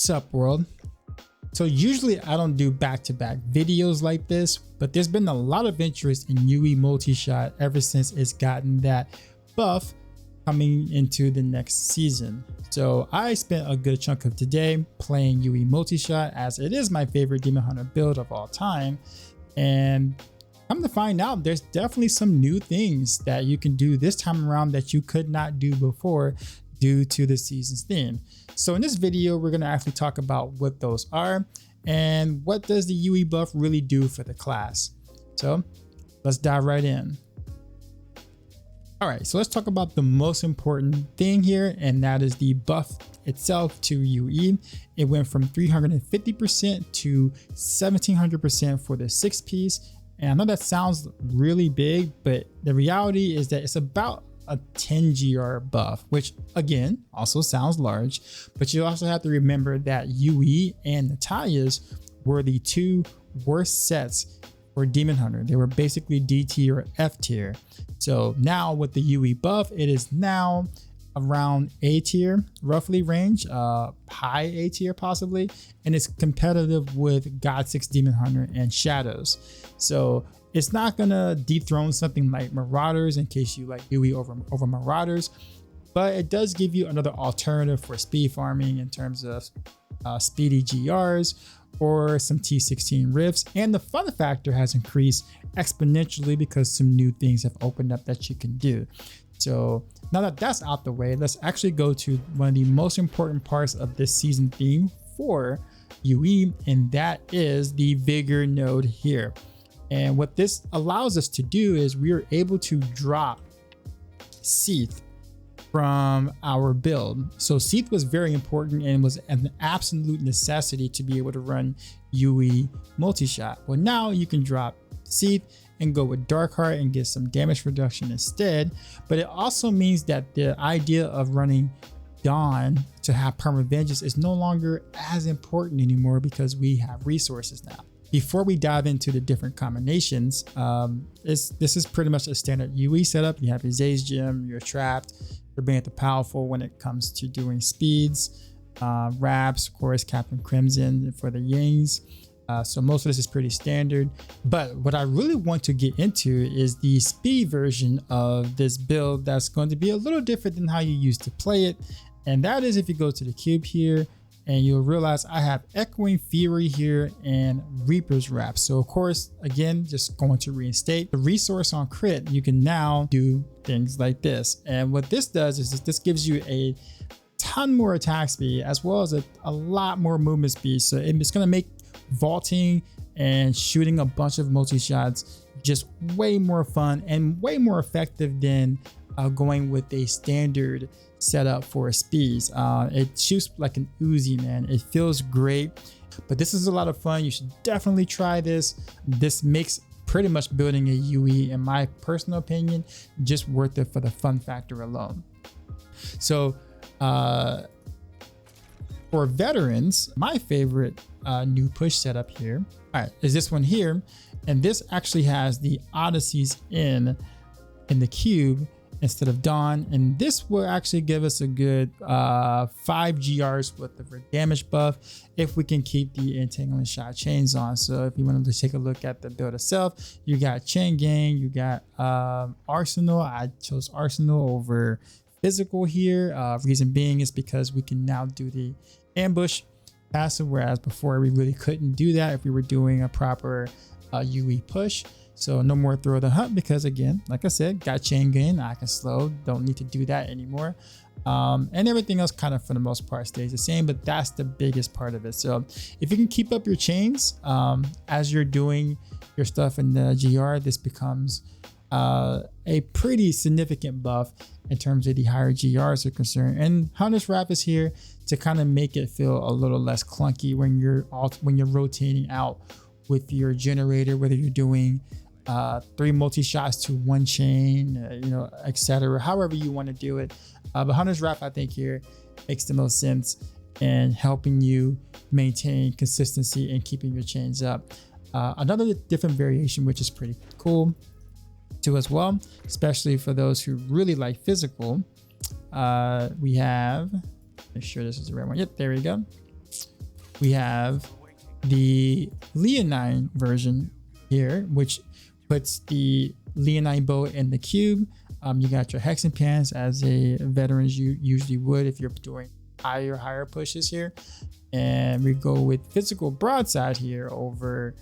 What's up, world? So usually I don't do back-to-back videos like this, but there's been a lot of interest in UE Multishot ever since it's gotten that buff coming into the next season. So I spent a good chunk of today playing UE Multishot, as it is my favorite Demon Hunter build of all time. And come to find out, there's definitely some new things that you can do this time around that you could not do before due to the season's theme. So in this video, we're going to actually talk about what those are and what does the UE buff really do for the class. So let's dive right in. All right, so let's talk about the most important thing here, and that is the buff itself to UE. It went from 350% to 1700% for the 6-piece. And I know that sounds really big, but the reality is that it's about a 10 GR buff, which again also sounds large, but you also have to remember that UE and Natalia's were the two worst sets for Demon Hunter. They were basically D tier or F tier. So now with the UE buff, it is now around A tier roughly range, high A tier possibly, and it's competitive with God 6 Demon Hunter and Shadows. So it's not gonna dethrone something like Marauders in case you like UE over Marauders, but it does give you another alternative for speed farming in terms of speedy GRs or some T16 rifts. And the fun factor has increased exponentially because some new things have opened up that you can do. So now that that's out the way, let's actually go to one of the most important parts of this season theme for UE, and that is the Vigor node here. And what this allows us to do is we are able to drop Seath from our build. So Seath was very important and was an absolute necessity to be able to run UE Multishot. Well, now you can drop Seath and go with Darkheart and get some damage reduction instead. But it also means that the idea of running Dawn to have permanent vengeance is no longer as important anymore because we have resources now. Before we dive into the different combinations, this is pretty much a standard UE setup. You have your Zay's Gem, you're trapped, you're being the powerful when it comes to doing speeds, wraps, of course, Captain Crimson for the Yings. So most of this is pretty standard, but what I really want to get into is the speed version of this build that's going to be a little different than how you used to play it. And that is if you go to the cube here, and you'll realize I have Echoing Fury here and Reaper's Wrap. So of course, again, just going to reinstate the resource on crit, you can now do things like this. And what this does is this gives you a ton more attack speed as well as a lot more movement speed. So it's gonna make vaulting and shooting a bunch of multi-shots just way more fun and way more effective than going with a standard setup for speeds. It shoots like an Uzi, man. It feels great, but this is a lot of fun. You should definitely try this. This makes pretty much building a UE, in my personal opinion, just worth it for the fun factor alone. So for veterans, my favorite new push setup here, all right, is this one here. And this actually has the Odysseys in the cube instead of Dawn, and this will actually give us a good 5 GRs with the damage buff if we can keep the entangling shot chains on. So if you wanted to take a look at the build itself, you got chain gang, you got arsenal. I chose arsenal over physical here. Reason being is because we can now do the ambush passive, whereas before we really couldn't do that if we were doing a proper UE push. So no more throw the hunt because, again, like I said, got chain gang, I can slow, don't need to do that anymore. And everything else kind of for the most part stays the same, but that's the biggest part of it. So if you can keep up your chains as you're doing your stuff in the GR, this becomes a pretty significant buff in terms of the higher GRs are concerned. And Hunter's Wrap is here to kind of make it feel a little less clunky when you're rotating out with your generator, whether you're doing 3 multi-shots to 1 chain, etc. However you want to do it. But Hunter's Wrap, I think here makes the most sense in helping you maintain consistency and keeping your chains up. Another different variation, which is pretty cool too as well, especially for those who really like physical. We have, make sure this is the right one. Yep, there we go. we have the Leonine version here, which puts the Leonine bow in the cube. You got your hexing pans as a veterans you usually would if you're doing higher pushes here. And we go with physical broadside here over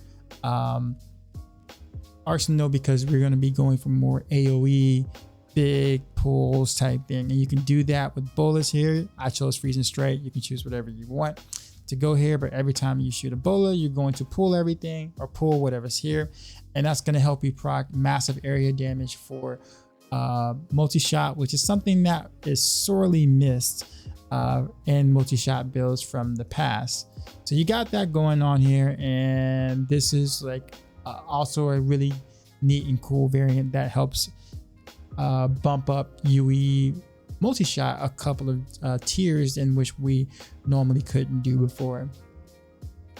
Arsenal, because we're going to be going for more AoE, big pulls type thing. And you can do that with bolas here. I chose freezing straight. You can choose whatever you want to go here, but every time you shoot a bola, you're going to pull everything or pull whatever's here, and that's going to help you proc massive area damage for multi-shot, which is something that is sorely missed in multi-shot builds from the past. So you got that going on here, and this is like also a really neat and cool variant that helps bump up UE multi-shot a couple of tiers in which we normally couldn't do before.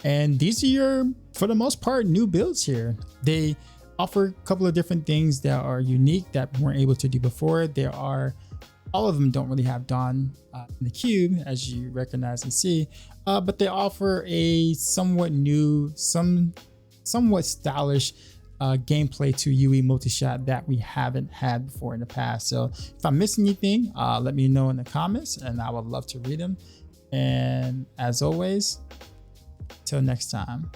And these are your, for the most part, new builds here. They offer a couple of different things that are unique that we weren't able to do before. There are, all of them don't really have Dawn in the cube, as you recognize and see, but they offer a somewhat new, somewhat stylish gameplay to UE multi-shot that we haven't had before in the past. So if I miss anything, let me know in the comments, and I would love to read them. And as always, till next time.